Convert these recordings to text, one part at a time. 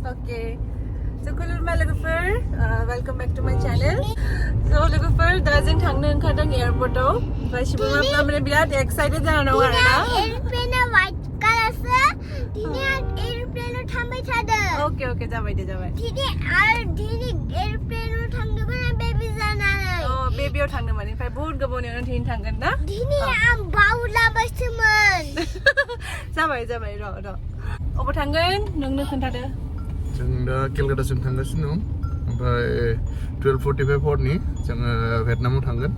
Okay. So खुलुमबाय लोगोफोर, welcome back to my channel. So लोगोफोर दा जों थांनो ओंखारदों एयारपर्टआव. ओमफ्राय शिबमाफ्रा माने बिराद एक्साइटेड जाना दं आरोना. एयरप्लेनआ व्हाइट कालारसो दिनै एयरप्लेनआव थांबाय थादों. Okay जाबाय दे जाबाय. दिनै एयरप्लेनआव थांदोंमोन बेबी जानानै. बेबियाव थांनो माने ओमफ्राय बहुत गोबावनि उनाव दिनै थांगोन ना? दिनै आं बावलाबायसोमोन. जाबाय र'. अबाव थांगोन नोंनो खोन्थादो. जों दा केलकातासिम थांगासिनो दं ओमफ्राय 12:45 हरनि जोङो भियेटनामाव थांगोन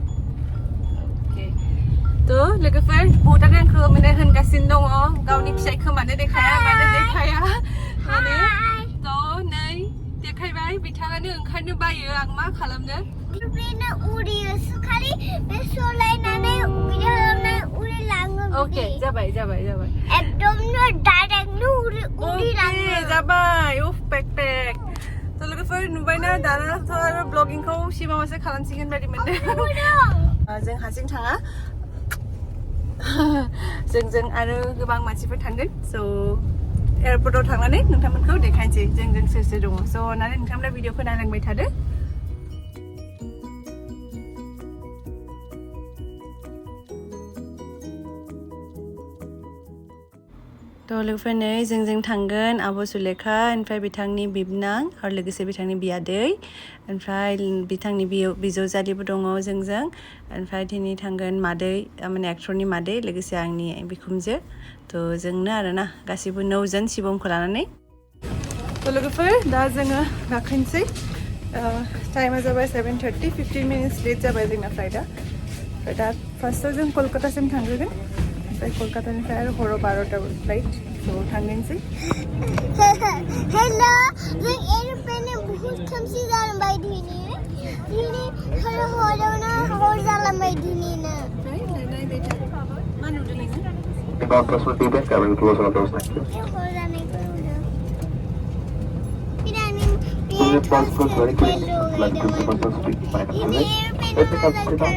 थ' लोगोफोर बहुतानो आंखौ माने होनगासिनो दङ गावनि फिसायखौ मानो देखाया माने माने थ' नै देखायबाय बिथाङानो ओंखारनो बायो आं मा खालामनो एयरप्लेनआ उरियोसो खालि बे सलायनानै उरिलाङो अके जाबाय एकदमनो डाइरेक्टनो उरिलाङो जाबाय उफ पेक थ' लोगोफोर नुबायना दानाथ' आरो ब्लगिंखौ सिमाङावसो खालामसिगोन बायदि मोनदों जों हारसिं थाङा जों आरो गोबां मानसिफोर थांगोन स' एयारपर्टआव थांनानै नोंथांमोनखौ देखायनोसै जों सोर दङ स' अननानै नोंथांमोना भिडिअखौ नायलांबाय थादो थ' लोगोफोर नै जों थांगोन आब' सुलेखा ओमफ्राय बिथांनि बिबनां आरो लोगोसे बिथांनि बियादै ओमफ्राय बिथांनि बिजावजालिबो दङ जोंजों ओमफ्राय दिनै थांगोन मादै माने एक्टरनि मादै लोगोसे आंनि बिखुमजो थ' जोंनो आरोना गासिबो 9 जन शिबमखौ लानानै थ' लोगोफोर दा जोङो गाखोनोसै टाइमा जाबाय 7:30 15 मिनिट्स लेट जाबाय जोंना फ्लाइटआ ओमफ्राय दा फार्स्टआव जों कलकातासिम थांग्रोगोन ओमफ्राय कलकातानिफ्राय आरो हराव 12टा फ्लाइट थ' थांनोसै हेलो जों एयरप्लेनआव बहुत खोमसि जालांबाय दिनै हरावनो हर जालांबाय दिनैनो मा नुदों नोङो Doctors will be back. I will close all those. Thank you. Please passport very clear. Like to the person speak by the way. Let me come sit down.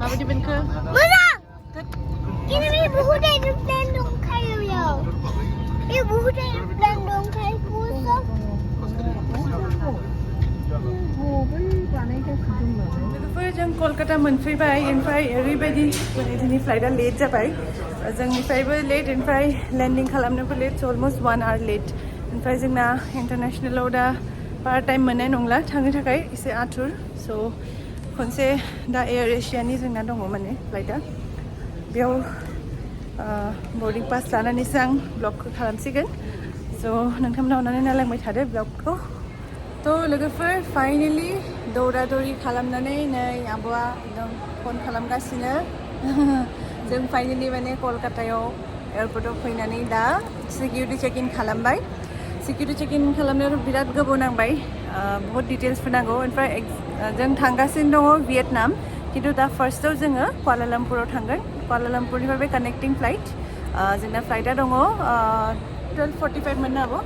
माबायदि मोनखो मोजां ini बहुत एयरप्लेन दंखायो बेयाव बे बहुत एयरप्लेन दंखायो लोगोफोर जों कलकाता मोनफैबाय ओमफ्राय ओरैबायदि दिनै फ्लाइटआ लेट जाबाय जोंनिफ्रायबो लेट ओमफ्राय लेन्डिं खालामनोबो लेट अलमस्ट 1 आवर लेट ओमफ्राय जोंना इन्टारनेसनेलाव दा बारा टाइम मोननाय नंला थांनो थाखाय एसे आथुर स' खनसे दा एयार एशियानि जोंना दङ माने फ्लाइटआ बेयाव बर्डिं पास लानानैसो आं ब्लगखौ खालामसिगोन स' नोंथांमोना अननानै नायलांबाय थादो ब्लगखौ थ' लोगोफोर फाइनेलि दौरा दौरि खालामनानै नै आब'आ एकदम फन खालामगासिनो जों फाइनेलि माने कलकातायाव एयारपर्टआव फैनानै दा सिकिउरिटि चेक इन खालामबाय सिकिउरिटि चेक इन खालामनायाव बिराद गोबाव नांबाय बहुत डिटेल्सफोर नांगौ ओमफ्राय जों थांगासिनो दङ भियेटनाम खिन्थु दा फार्स्टआव जोङो कुआलालामपुराव थांगोन कुआलालामपुरनिफ्राय बे कानेक्टिं फ्लाइट जोंना फ्लाइटआ दङ 12:45 मोननो हागौ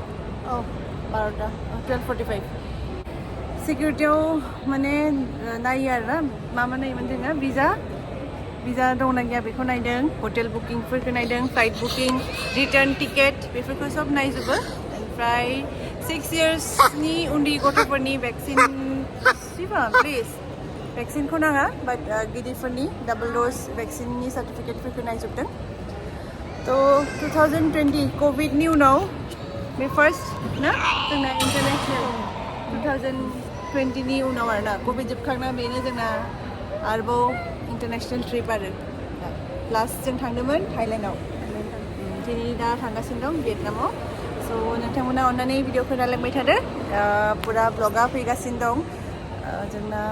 12:45 सिकिउरिटियाव माने नायो आरोना मा नायोमोन जोङो भिजा दंना गैया बेखौ नायदों हटेल बुकिंफोरखौ नायदों फ्लाइट बुकिं रिटार्न टिकेट बेफोरखौ सब नायजोबो ओमफ्राय 6 इयार्सनि उन्दै गथ'फोरनि भेक्सिन प्लिज भेक्सिनखौ नाङा बाट गिदिरफोरनि डाबल द'ज भेक्सिननि सार्टिफिकेटफोरखौ नायजोबदों थ' 2020 कभिडनि उनाव बे फार्स्ट ना जोंना इन्टारनेसनेल 2020नि उनाव आरोना कभिड जोबखांना बेनो जोंना आरोबाव इन्टारनेसनेल ट्रिप आरो लास्ट जों थांदोंमोन थाइलेण्डआव दिनै दा थांगासिनो दं भियेटनामाव स' नोंथांमोना अननानै भिडिअखौ नायलांबाय थादो पुरा ब्लगा फैगासिनो दं जोंना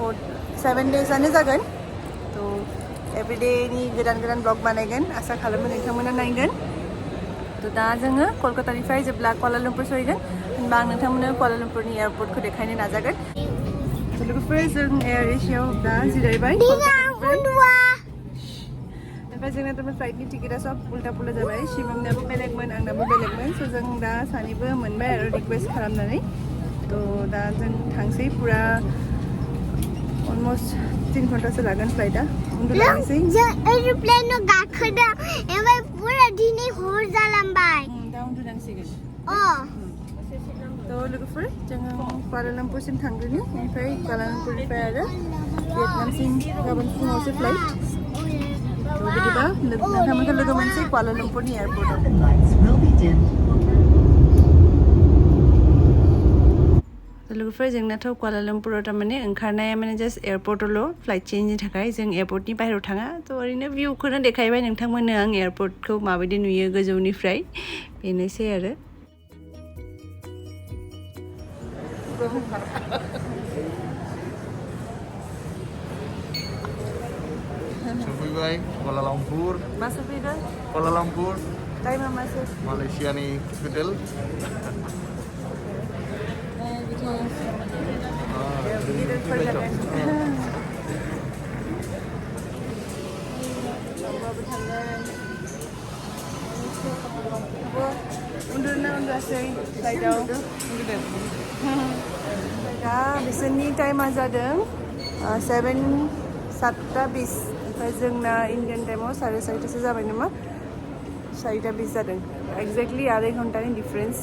7 डेजआनो जागोन थ' एभ्रिडेनि गोदान ब्लग बानायगोन आसा खालामो नोंथांमोना नायगोन थ' दा जोङो कलकातानिफ्राय जेब्ला कुआलालामपुर सहैगोन होनबा आं नोंथांमोननो कुआला लम्पुरनि एयारपर्टखौ देखायनो नाजागोन लोगोफोर जों एयार एशियायाव दा जिरायबाय ओमफ्राय जोंना थ' फ्लाइटनि टिकेटआ सब उल्टा पुल्टा जाबाय शिबमनाबो बेलेगमोन आंनाबो बेलेगमोन स' जों दा सानैबो मोनबाय आरो रिक्वेस्ट खालामनानै थ' दा जों थांसै पुरा अलमस्ट 3 घन्टासो लागोन फ्लाइटआ उन्दुलांनोसै जों एर'प्लेनाव गाखोदों ओमफ्राय पुरा दिनै हर जालांबाय दा उन्दुनांसिगोन थ' लोगोफोर जोङो कुआला लम्पुरसिम थांग्रोनि ओमफ्राय कुआला लम्पुरनिफ्राय आरो भियेटनामसिम गाबोन फुङावसो फ्लाइट थ' बिदिबा नोंथांमोनखौ लोगो मोनसै कुआला लम्पुरनि एयारपर्टआव लोगोफोर जोंनाथ' कुआला लम्पुराव थारमाने ओंखारनाया माने जास्ट एयारपर्टआवल' फ्लाइट चेन्जनि थाखाय जों एयारपर्टनि बाहेरायाव थाङा थ' ओरैनो भिउखौनो देखायबाय नोंथांमोननो आं एयारपर्टखौ माबायदि नुयो गोजौनिफ्राय बेनोसै आरो सफैबाय कुआला लम्पुर मा सफैदों कुआला लम्पुर टाइमा मासो मालयसियानि केपिटेल गिदिरफोर जागोन उन्दुना उन्दुआसै फ्लाइटआव दा बिसोरनि टाइमा जादों 7:20 ओमफ्राय जोंना इन्डियान टाइमाव 4:30 जाबाय नामा 4:20 जादों एक्जेक्टलि आराय घन्टानि डिफारेन्स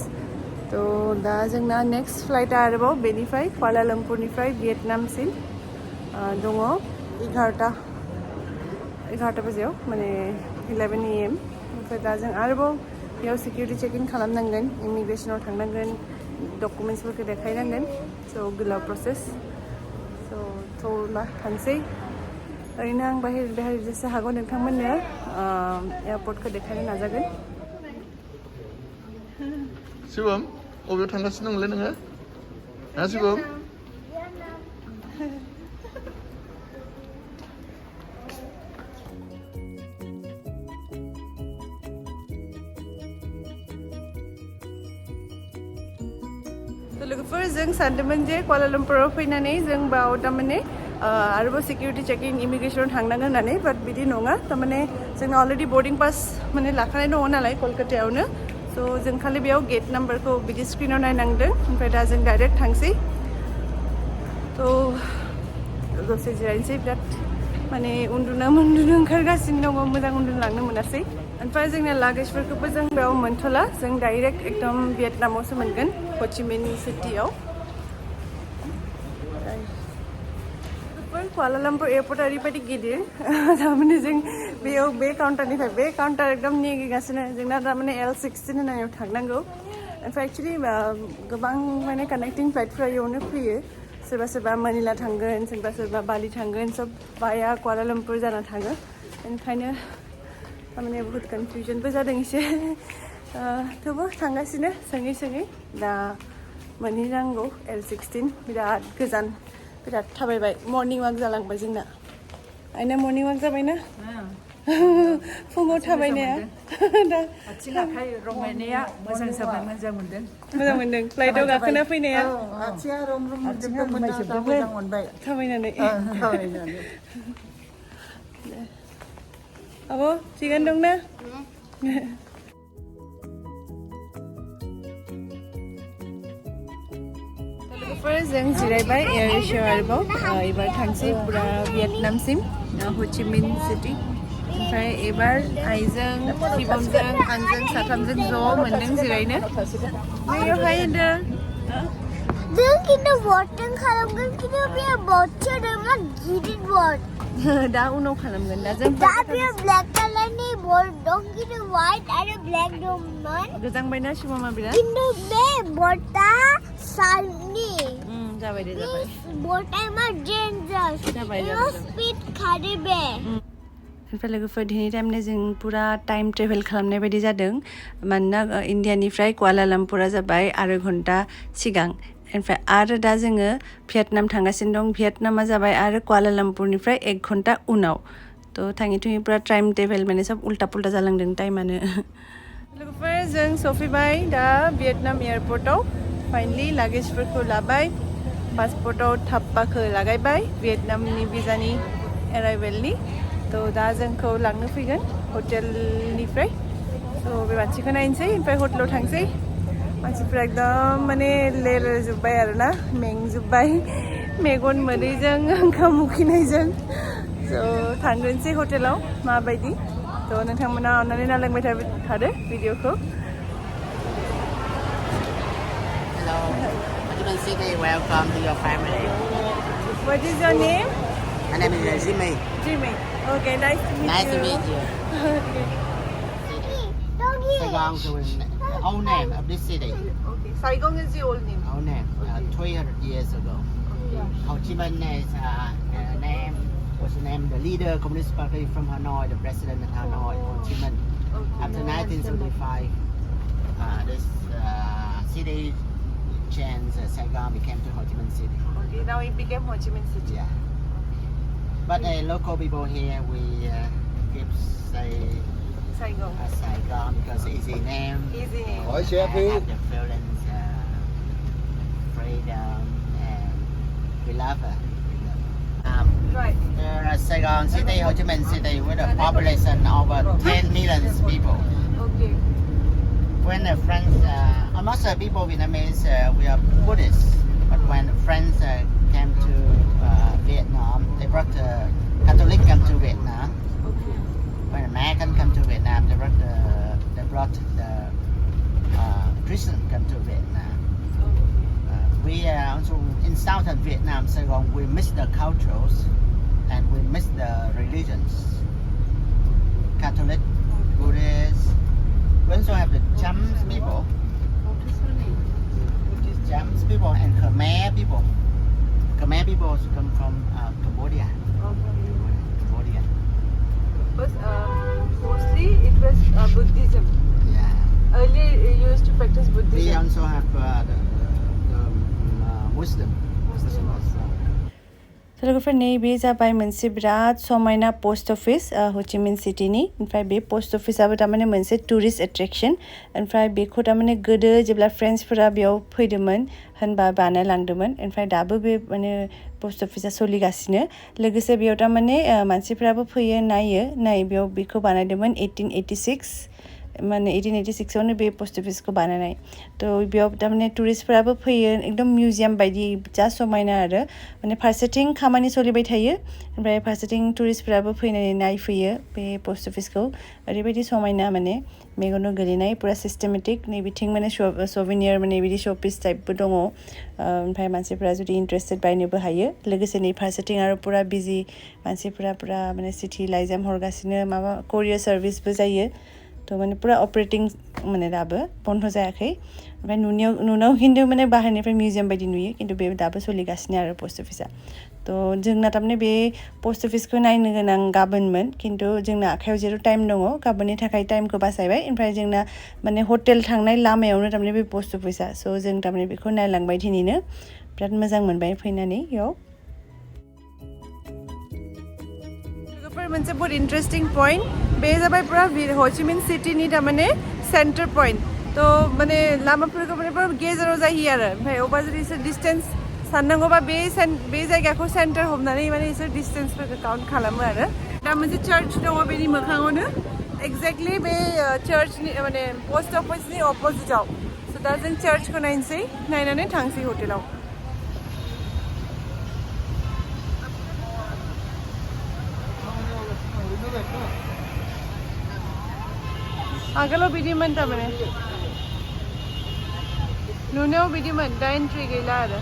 थ' दा जोंना नेक्स्ट फ्लाइटआ आरोबाव बेनिफ्राय कुआला लम्पुरनिफ्राय भियेटनामसिम दङ 11 बाजियाव माने 11 AM ओमफ्राय दा जों आरोबाव बेयाव सिकिउरिटि चेकिं खालामनांगोन इमिग्रेसनाव थांनांगोन डकुमेन्ट्सफोरखौ देखायनांगोन स' गोलाव प्रसेस थ' थांसै ओरैनो आं बाहेर जेसे हागौ नोंथांमोननो एयारपर्टखौ देखायनो नाजागोन शिबम अबेयाव थांगासिनो दंलै नोङो हा शिबम लोगोफोर जों सानदोंमोन जे कुआला लम्पुराव फैनानै जों बाव थारमाने आरोबाव सिकिउरिटि चेकिं इमिग्रेसनाव थांनांगोन होननानै बाट बिदि नङा थारमाने जोंना अलरेडि बर्डिं पास माने लाखानाय दङ नालाय कलकातायावनो स' जों खालि बेयाव गेट नाम्बारखौ बिदि स्क्रिनाव नायनांदों ओमफ्राय दा जों डाइरेक्ट थांसै थ' दसे जिरायनोसै बिराद माने उन्दुनो ओंखारगासिनो दङ मोजां उन्दुलांनो मोनासै ओमफ्राय जोंना लागेजफोरखौबो जों बेयाव मोनथ'ला जों डाइरेक्ट एकदम भियेटनामावसो मोनगोन हचिमिन सिटियाव कुआला लम्पुर एयारपर्टआ ओरैबायदि गिदिर थारमाने जों बेयाव बे काउन्टारनिफ्राय बे काउन्टार एकदम नेगिगासिनो जोंना थारमाने L16 होननायाव थांनांगौ ओमफ्राय एक्सुवेलि गोबां माने कानेक्टिं फ्लाइटफ्रा इयावनो फैयो सोरबा मानिला थांगोन सोरबा बालि थांगोन सब बाया कुआला लम्पुर जाना थाङो ओंखायनो थारमाने बहुत कनफिउजनबो जादों एसे थेवबो थांगासिनो सोङै दा मोनहैनांगौ L16 बिराद गोजान बिराद थाबायबाय मर्निं वाक जालांबाय जोंना आइना मर्निं वाक जाबायना फुङाव थाबायनाया दा आथिं आखाइ रंबायनाया मोजां जाबाय मोजां मोनदों फ्लाइटआव गाखोना फैनाया आथिङा रं मोजां मोनबाय थाबायनानै आब' थिगानो दंना जों जिरायबाय एयार एशियायाव आरोबाव एबार थांसै पुरा भियेटनामसिम हचिमिन सिटि ओमफ्राय एबार आइजों शिबमजों आंजों साथामजों ज' मोनदों जिरायनो नोंहाय होनदों जों खिन्थु बटजों खालामगोन खिन्थु बे बटसो नङा गिदिर बट दा उनाव खालामगोन दा जों दा बे ब्लेक कालारनि बट दं खिन्थु व्हाइट आरो ब्लेक दंमोन गोजांबायना शिबमा बिराद खिन्थु बे बटआ सालनि जाबाय दे जाबाय बटआ मा डेन्जार जाबाय स्पिड खारो बे ओमफ्राय लोगोफोर दिनै टाइमनो जों पुरा टाइम ट्रेभेल खालामनाय बायदि जादों मानोना इन्डियानिफ्राय कुआला लाम्पुरा जाबाय आरो घन्टा सिगां ओमफ्राय आरो दा जोङो भियेटनाम थांगासिनो दं भियेटनामा जाबाय आरो कुआला लाम्पुरनिफ्राय 1 घन्टा उनाव थ' थाङै पुरा टाइम ट्रेभेल माने सब उल्टा पुल्टा जालांदों टाइमानो लोगोफोर जों सफैबाय दा भियेटनाम एयारपर्टआव फाइनलि लागेजफोरखौ लाबाय पासपर्टआव थाप्पाखौ लागायबाय भियेटनामनि भिजानि एराइभेलनि थ' दा जोंखौ लांनो फैगोन हटेलनिफ्राय थ' बे मानसिखौ नायनोसै ओमफ्राय हटेलाव थांसै मानसिफ्रा एकदम माने लेरजोब्बाय आरोना मेंजोब्बाय मेगन मोदैजों ओंखाम उखैनायजों थ' थांग्रोनोसै हटेलाव माबायदि थ' नोंथांमोना अननानै नायलांबाय थादो भिडिअखौ City, welcome to your family. What is your name? My name is Jimmy. Jimmy. Okay, nice to meet you. Nice to meet you. Okay. Doggy. Saigon is the old name of this city. Okay. Saigon is the old name. Old name, 300 years ago. Ho Chi Minh is name was the name the leader Communist Party from Hanoi, the president of Hanoi, Ho Chi Minh. After 1975, this city changed. Saigon became to Ho Chi Minh City. Okay, now it became Ho Chi Minh City. Yeah. But local people here, we keep say Saigon. Saigon because easy name. Easy name. Hỏi xe And phía have the feelings, freedom, and we love it. Right. Saigon City, Ho Chi Minh City, with a population over 10 million people. Okay. When the French, most of the people Vietnamese, we are Buddhists, but when the French came to Vietnam, they brought the Catholic come to Vietnam. Okay. When American come to Vietnam, they brought the Christian come to Vietnam. We also in southern Vietnam, Saigon, we miss the cultures and we miss the religions. Catholic, Buddhist. We also have the Chams people. Chams people and Khmer people. Khmer people also come from Cambodia. Cambodia. But mostly it was Buddhism. Yeah. Earlier you used to practice We Buddhism. also have the Muslim. Muslim also. So लोगोफोरनि बे जाबाय मोनसे बिराद समायना post office हो चि मिन सिटीनि ओमफ्राय बे पोस्ट अफिसाबो थारमाने मोनसे टुरिस्ट एट्रेक्शन ओमफ्राय बेखौ थारमाने गोदो जेब्ला फ्रेन्सफोरा बेयाव फैदोंमोन होनबा बानायलांदोंमोन ओमफ्राय दाबो बे माने पोस्ट अफिसा सोलिगासिनो लोगोसे बेयाव थारमाने मानसिफ्राबो फैयो नायो नाय बेयाव बेखौ बानायदोंमोन 1886 माने 1886 आवनो बे पोस्ट अफिसखौ बानायनाय थ' बेयाव थारमाने टुरिस्टफोराबो फैयो एकदम मिउजियाम बायदि जा समायना आरो माने फारसेथिं खामानि सोलिबाय थायो ओमफ्राय फारसेथिं टुरिस्टफोराबो फैनानै नायफैयो बे पोस्ट अफिसखौ ओरैबायदि समायना माने मेगनाव गोलैनाय पुरा सिस्टेमेटिक नैबिथिं माने सभिनियर माने बिदि श'पिस टाइपबो दङ ओमफ्राय मानसिफ्रा जुदि इन्ट्रेस्टेड बायनोबो हायो लोगोसे नै फारसेथिं आरो पुरा बिजि मानसिफ्रा पुरा माने चिठी लाइजाम हरगासिनो माबा करियार सार्भिसबो जायो थ' माने पुरा अपरेटिं माने दाबो बन्द जायाखै ओमफ्राय नुनायाव खिन्थु माने बाहेरनिफ्राय मिउजियाम बायदि नुयो खिन्थु बे दाबो सोलिगासिनो आरो पोस्ट अफिसा थ' जोंना थारमाने बे पोस्ट अफिसखौ नायनो गोनां गाबोनमोन खिन्थु जोंना आखायाव जेराव टाइम दङ गाबोननि थाखाय टाइमखौ बासायबाय ओमफ्राय जोंना माने हटेल थांनाय लामायावनो थारमाने बे पोस्ट अफिसा स' जों थारमाने बेखौ नायलांबाय दिनैनो बिराद मोजां मोनबाय फैनानै इयाव मोनसे बहुत इन्ट्रेस्टिं पॉइंट बे जाबाय पुरा हो चि मिन सिटीनि थारमाने सेन्टार पॉइंट थ' माने लामाफोरखौ माने पुरा गेजेराव जाहैयो आरो ओमफ्राय अबा जुदि इसोर डिस्टेन्स साननांगौबा बे जायगाखौ सेन्टार हमनानै माने इसोर डिस्टेन्सफोरखौ काउन्ट खालामो आरो दा मोनसे चार्च दङ बेनि मोखाङावनो एक्जेक्टलि बे चार्चनि माने पोस्ट अफिसनि अपोजिटआव स' दा जों चार्चखौ नायनोसै नायनानै थांसै हटेलाव आगोलाव बिदिमोन थारमाने नुनायाव बिदिमोन दा एन्ट्रि गैला आरो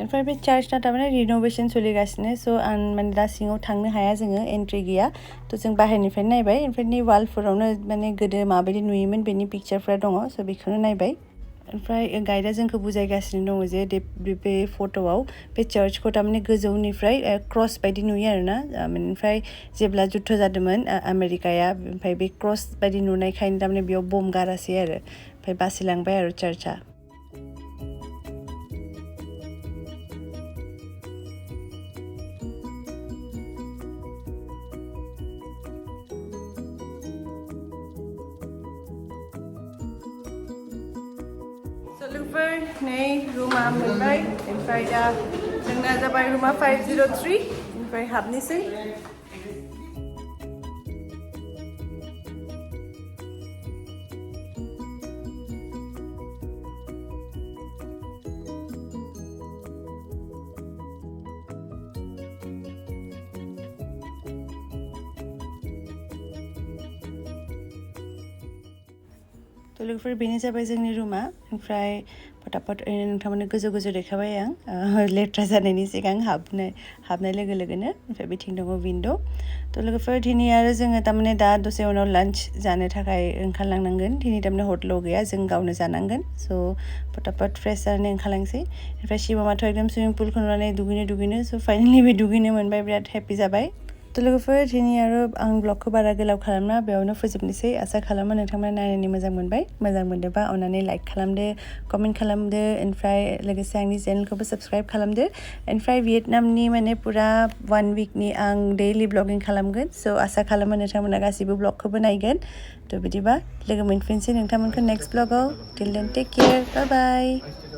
ओमफ्राय बे चार्चना थारमाने रिन'भेसन सोलिगासिनो स' आं माने दा सिङाव थांनो हाया जोङो एन्ट्रि गैया थ' जों बाहेरनिफ्राय नायबाय ओमफ्राय नि वालफोरावनो माने गोदो माबायदि नुयोमोन बेनि पिक्चारफ्रा दङ स' बेखौनो नायबाय ओमफ्राय गाइडआ जोंखौ बुजायगासिनो दङ जे बे फट'आव बे चार्चखौ थारमाने गोजौनिफ्राय क्रस बायदि नुयो आरोना ओमफ्राय जेब्ला जुद्ध जादोंमोन आमेरिकाया ओमफ्राय बे क्रस बायदि नुनायखायनो थारमाने बेयाव बम गारासै आरो ओमफ्राय बासिलांबाय आरो चार्चआ लोगोफोर नै रुमा मोनबाय ओमफ्राय दा जोंना जाबाय रुमा 503 ओमफ्राय हाबनोसै तो लोगोफोर बेनो जाबाय जोंनि रुमा ओमफ्राय फटाफट ओरैनो नोंथांमोननो गोजौ गोजौ देखाबाय आं लेथ्रा जानायनि सिगां हाबनाय लोगो लोगोनो ओमफ्राय बिथिं दङ विन्ड' तो लोगोफोर दिनै आरो जोङो तारमाने दा दसे उनाव लान्च जानो थाखाय ओंखारलांनांगोन दिनै तारमाने हटेलाव गैया जों गावनो जानांगोन स' फटाफट फ्रेश जानानै ओंखारलांसै ओमफ्राय शिवमाथ' एकदम सुइमिं पुलखौ नुनानै दुगैनो स' फाइनालि बे दुगैनो मोनबाय बिराद हेपि जाबाय तो लोगोफोर दिनै आरो आं ब्लगखौ बारा गोलाव खालामना बेयावनो फोजोबनोसै आसा खालामो नोंथांमोना नायनानै मोजां मोनबाय मोजां मोनदोंबा अननानै लाइक खालामदो कमेन्ट खालामदो ओमफ्राय लोगोसे आंनि चेनेलखौबो साबस्क्राइब खालामदो ओमफ्राय भियेटनामनि माने पुरा 1 विकनि आं डेइलि ब्लगिं खालामगोन स' आसा खालामो नोंथांमोना गासिबो ब्लगखौबो नायगोन तो बिदिबा लोगो मोनफिनसै नोंथांमोनखौ नेक्स्ट ब्लगाव till then take care bye bye